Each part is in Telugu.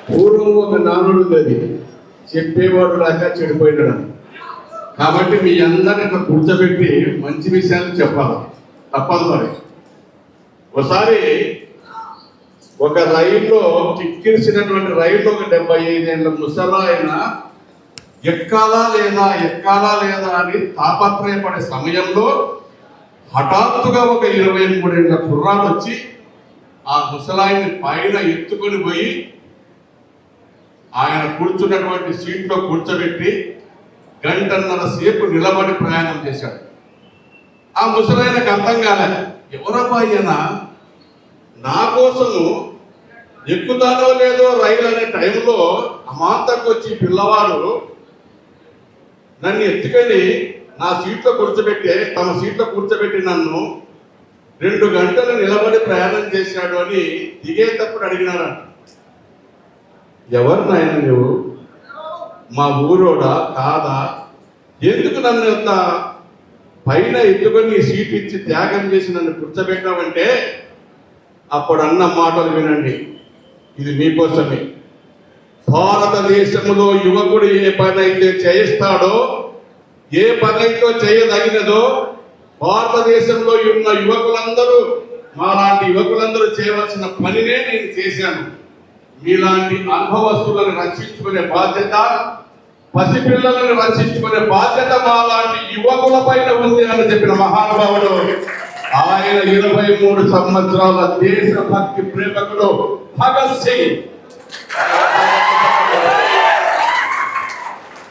పూర్వం ఒక నానుడు ఉన్నది, చెప్పేవాడు లేక చెడిపోయినాడు. కాబట్టి మీ అందరిని ఇట్లా కూర్చోబెట్టి మంచి విషయాలు చెప్పాలి, తప్పదు. మరి ఒకసారి ఒక రైల్లో కిక్కిరిసినటువంటి రైల్లో ఒక 75 ఏళ్ళ ముసలాయన ఎక్కాలా లేదా అని తాపత్రయపడే సమయంలో హఠాత్తుగా ఒక 23 ఏళ్ళ కుర్రాడు వచ్చి ఆ ముసలాయిని పైన ఎత్తుకొని పోయి ఆయన కూర్చున్నటువంటి సీట్లో కూర్చోబెట్టి 1.5 గంటల సేపు నిలబడి ప్రయాణం చేశాడు. ఆ ముసలాయనకు అర్థం కాలేదు, ఎవరబ్బా ఈయన నా కోసము ఎక్కుతానో లేదో రైలు అనే టైంలో అమాంతకు వచ్చి పిల్లవాడు నన్ను ఎత్తుకొని నా సీట్లో కూర్చోబెట్టి తమ సీట్లో కూర్చోబెట్టి నన్ను 2 గంటలు నిలబడి ప్రయాణం చేశాడు అని దిగేటప్పుడు అడిగినాడంట. ఎవరు నాయన నువ్వు? మా ఊరోడా కాదా? ఎందుకు నన్ను అంత పైన ఎత్తుకొని నీ సీట్ ఇచ్చి త్యాగం చేసి నన్ను కూర్చోబెట్టావంటే అప్పుడు అన్న మాటలు వినండి, ఇది మీకోసమే. భారతదేశంలో యువకుడు ఏ పని అయితే చేయిస్తాడో, ఏ పని అయితే చేయదగినదో భారతదేశంలో ఉన్న యువకులందరూ, మాలాంటి యువకులందరూ చేయవలసిన పనినే నేను చేశాను. మీలాంటి అనుభవస్తులను రక్షించుకునే బాధ్యత, పసిపిల్లలను రక్షించుకునే బాధ్యత మాలాంటి యువకుల పైన ఉంది అని చెప్పిన మహానుభావుడు ఆయన. 23 సంవత్సరాల దేశభక్తి ప్రేమకుడు భగత్ సింగ్.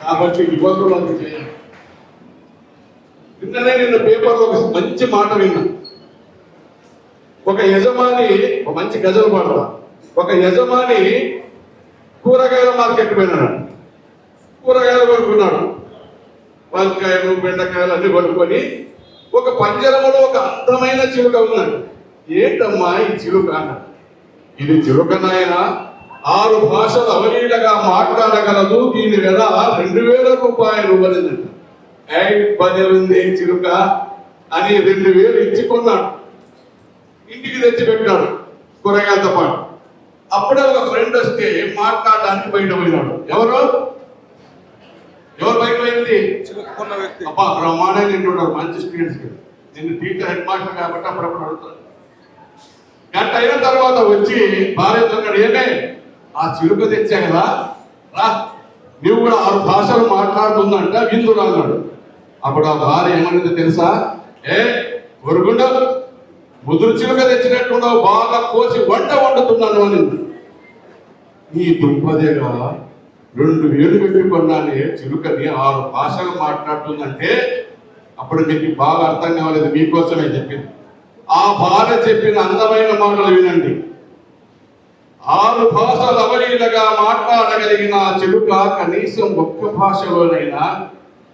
కాబట్టి యువకులకు చేయాలి. నిన్న పేపర్లో ఒక మంచి మాట విన్నా. ఒక యజమాని, ఒక మంచి గజలు పాడతా, ఒక యజమాని కూరగాయల మార్కెట్ పోయినాడు. కూరగాయలు కొనుక్కున్నాడు, వంకాయలు బెండకాయలు అన్ని కొనుక్కొని ఒక పంజరములో ఒక అందమైన చిలుక ఉన్నాడు. ఏంటమ్మా ఈ చిలుక అన్నాడు. ఇది చిలుక నాయన, 6 భాషలు అవలీలగా మాట్లాడగలదు, దీని వెల 2000 రూపాయలు అనిందంట. బదిలింది చిలుక అని 2000 ఇచ్చి కొన్నాడు, ఇంటికి తెచ్చి పెట్టాడు కూరగాయలతో పాటు. అప్పుడే ఒక ఫ్రెండ్ వస్తే మాట్లాడడానికి బయట పోయినాడు. ఎవరు బయట పోయింది? అబ్బా బ్రహ్మాండంగా తింటున్నారు మంచి స్టూడెంట్స్. నేను టీచర్ హెడ్ మాస్టర్ కాబట్టి అప్పుడప్పుడు అడుగుతాను. గంట అయిన తర్వాత వచ్చి భార్యతో ఏమే ఆ చిలుక తెచ్చా కదా రా, నువ్వు కూడా 6 భాషలు మాట్లాడుతుందంట, విందురా అన్నాడు. అప్పుడు ఆ భార్య ఏమనేది తెలుసా? ఒరుగుండ ముదురు చిలుక తెచ్చినట్టున్నావు, బాగా కోసి వండుతున్నాను అని. ఈ దుంపదేగా 2000 పెట్టుకున్నానే చిలుకని 6 భాషలు మాట్లాడుతుందంటే అప్పుడు మీకు బాగా అర్థం కావలేదు, మీకోసమే చెప్పింది. ఆ భార్య చెప్పిన అందమైన మాటలు వినండి. 6 భాషలు అవలీలగా మాట్లాడగలిగిన చిలుక కనీసం ఒక్క భాషలోనైనా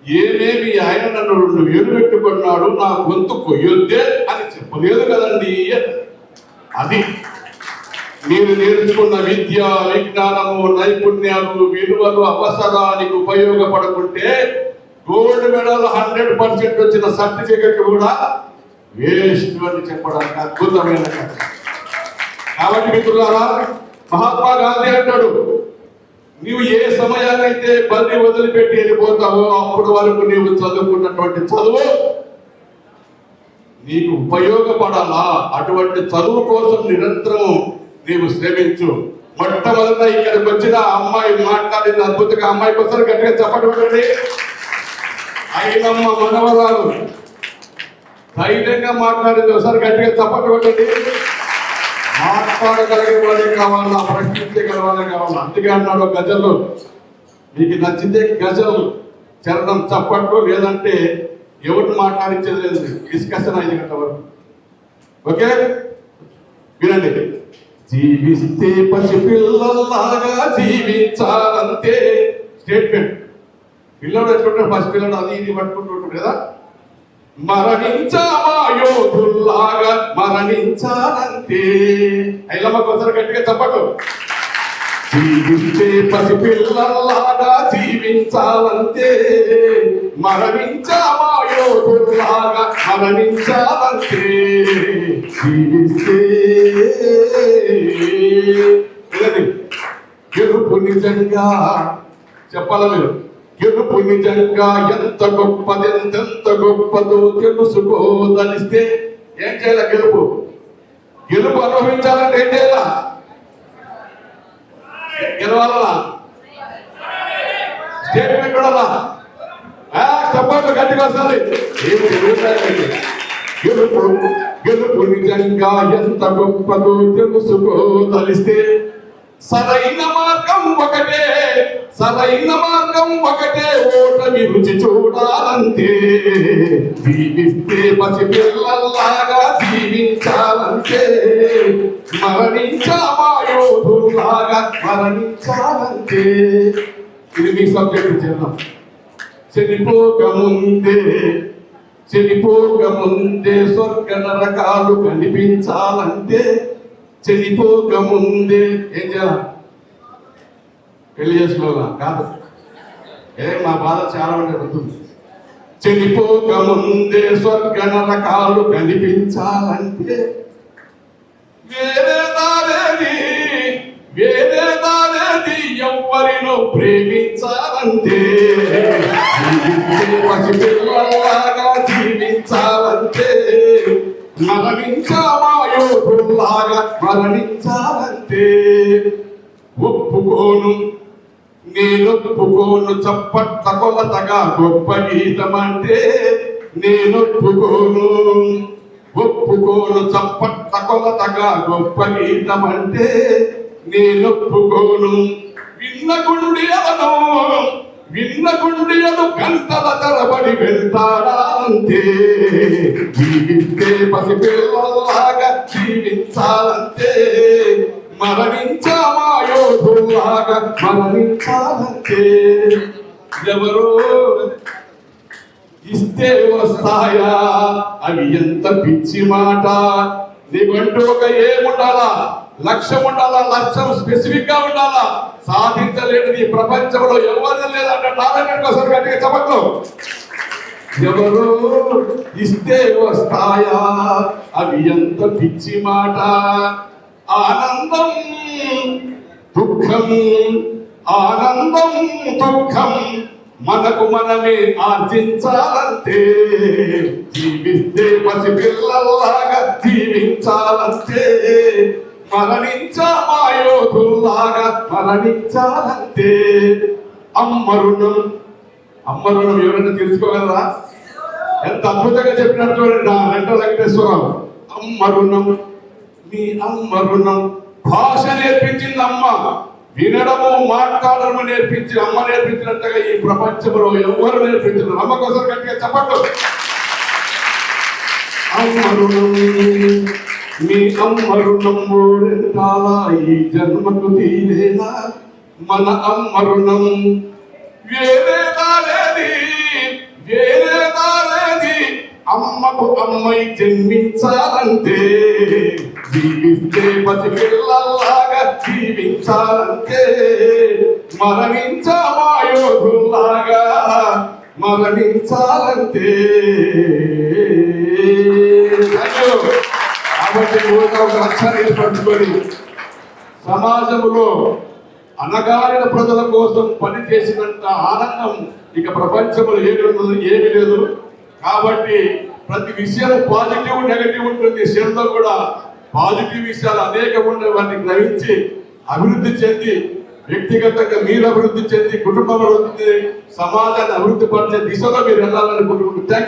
ఏమేమి ఆయన నన్ను 2000 పెట్టుకున్నాడు, నా గొంతు కొయ్యొద్దే అని చెప్పలేదు కదండి. అది మీరు నేర్చుకున్న విద్య, విజ్ఞానము, నైపుణ్యాలు, విలువలు అవసరానికి ఉపయోగపడకుంటే గోల్డ్ మెడల్ 100% వచ్చిన సర్టిఫికెట్ కూడా వేస్ట్ అని చెప్పడానికి అద్భుతమైన కథ. కాబట్టి మిత్రులారా, మహాత్మా గాంధీ అంటాడు, నీవు ఏ సమయాన్నైతే బల్లి వదిలిపెట్టి వెళ్ళిపోతావో అప్పటి వరకు నీవు చదువుకున్నటువంటి చదువు నీకు ఉపయోగపడాలా. అటువంటి చదువు కోసం నిరంతరం నీవు శ్రమించు. మొట్టమొదట ఇక్కడికి వచ్చిన అమ్మాయి మాట్లాడింది అద్భుతంగా. అమ్మాయికి ఒకసారి గట్టిగా చెప్పండి. అయినమ్మ మనవరాలు ధైర్యంగా మాట్లాడింది, ఒకసారి గట్టిగా చెప్పండి. మాట్లాడగలిగే వాళ్ళే కావాలా, ప్రశ్నించగల వాళ్ళే కావాలా. అందుకే అన్నాడు గజలు, మీకు నచ్చితే గజలు చరణం చప్పట్లు, లేదంటే ఎవరు మాట్లాడించేది లేదు, డిస్కషన్ 5 గంటల వరకు. ఓకే వినండి. జీవిస్తే పసిపిల్లలాగా జీవించాలంతే స్టేట్మెంట్. పిల్లడు ఎట్లుంటాడు, పసిపిల్లడు అది ఇది పట్టుకుంటుంటాడు కదా. మరణించామా యోధుల్లాగా మరణించాలంతే. ఐలమ్మకోసారి గట్టిగా చెప్పటు. జీవిస్తే పసిపిల్లలాగా జీవించాలంతే, మరణించామా యోధుల్లాగా మరణించాలంతే. జీవిస్తే నిజంగా చెప్పాల మీరు. గెలుపు నిజంగా ఎంత గొప్పది, ఎంత గొప్పదో తెలుసుకోదలిస్తే ఏం చేయాల? గెలుపు అనుభవించాలంటే ఏం చేయాల? గెలవాలా? స్టేట్మెంట్ కూడా చెప్పండి గట్టిగా వస్తుంది. గెలుపు నిజంగా ఎంత గొప్పదో తెలుసుకోదలిస్తే సరైన మార్గం ఒకటే ఓటమి రుచి చూడాలంటే జీవిస్తే పసిపిల్లల్లాగా జీవించాలంటే మరణించామాయోధులాగా మరణించాలంటే. ఇది మీ సబ్జెక్టు చేద్దాం. చనిపోకముందే స్వర్గ నరకాలు కనిపించాలంటే చనిపోకముందే ఏం చేయాలి? పెళ్లి చేసుకోవాలా? కాదు, మా బాధ చాలా ఉంటుంది. చనిపోకముందే స్వర్గ నరకాలు కనిపించాలంటే వేరే దారేది ఎవ్వరినో ప్రేమించాలంటే పసిపిల్లలాగా జీవించాలంటే మరణించామాయోధుల్లాగా మరణించాలంటే నేనొప్పుకోను చప్పట్ల కొలతగా గొప్ప గీతం అంటే నేనొప్పుకోను చప్పట్ల కొలతగా గొప్ప గీతం అంటే నేనొప్పుకోను. విన్న గుండెలను గంటల తరబడి వెళ్తాడా అంటే జీవిస్తే పసిపిల్లలాగా జీవించాలంటే మరణించామాయోధులాగా మరణించాలంటే. ఎవరో ఇస్తే వస్తాయా అవి ఎంత పిచ్చి మాట. నీకంటూ ఒక ఏముండాలా? లక్ష్యం ఉండాలా? లక్ష్యం స్పెసిఫిక్ గా ఉండాలా? సాధించలేనిది ఈ ప్రపంచంలో ఎవరు లేదంటే నారాయణ గట్టిగా చెప్పట్లు. ఎవరో ఇస్తే వస్తాయా అవి ఎంత పిచ్చి మాట. ఆనందం దుఃఖం మనకు మనమే ఆర్జించాలంటే జీవిస్తే పసిపిల్లల్లాగా జీవించాలంటే మరణించామాయోధుల్లాగా మరణించాలంటే. అమ్మ రుణం ఎవరైనా తెలుసుకోగలరా? ఎంత అద్భుతంగా చెప్పినట్టు నా వెంట వెంకటేశ్వరరావు. మీ అమ్మ రుణం భాష నేర్పించింది అమ్మ. వినడము మాట్లాడము నేర్పించి అమ్మ నేర్పించినట్టుగా ఈ ప్రపంచంలో ఎవరు నేర్పించరు. అమ్మ కోసం గట్టిగా చెప్పండి. అమ్మ రుణం, మీ అమ్మ రుణం మూడెంటాల ఈ జన్మకు తీరేనా మన అమ్మ రుణం. వేరే దారేది అమ్మకు అమ్మై జన్మించాలంటే జీవిస్తే పసిపిల్లల్లాగా జీవించాలంటే మరణించామాయోధుల్లాగా మరణించాలంటే. కాబట్టి ఒక లక్ష్యాన్ని ఏర్పరచుకొని సమాజంలో అనగారిన ప్రజల కోసం పనిచేసినంత ఆనందం ఇక ప్రపంచంలో ఏమీ లేదు. కాబట్టి ప్రతి విషయం పాజిటివ్ నెగటివ్ ఉంటుంది. శరీరంలో కూడా పాజిటివ్ విషయాలు అనేకం ఉన్నాయి. వాటిని గ్రహించి అభివృద్ధి చెంది వ్యక్తిగతంగా మీరు అభివృద్ధి చెంది కుటుంబం అభివృద్ధి సమాజాన్ని అభివృద్ధి పరిచే దిశలో మీరు వెళ్ళాలని కోరుకుంటున్నారు.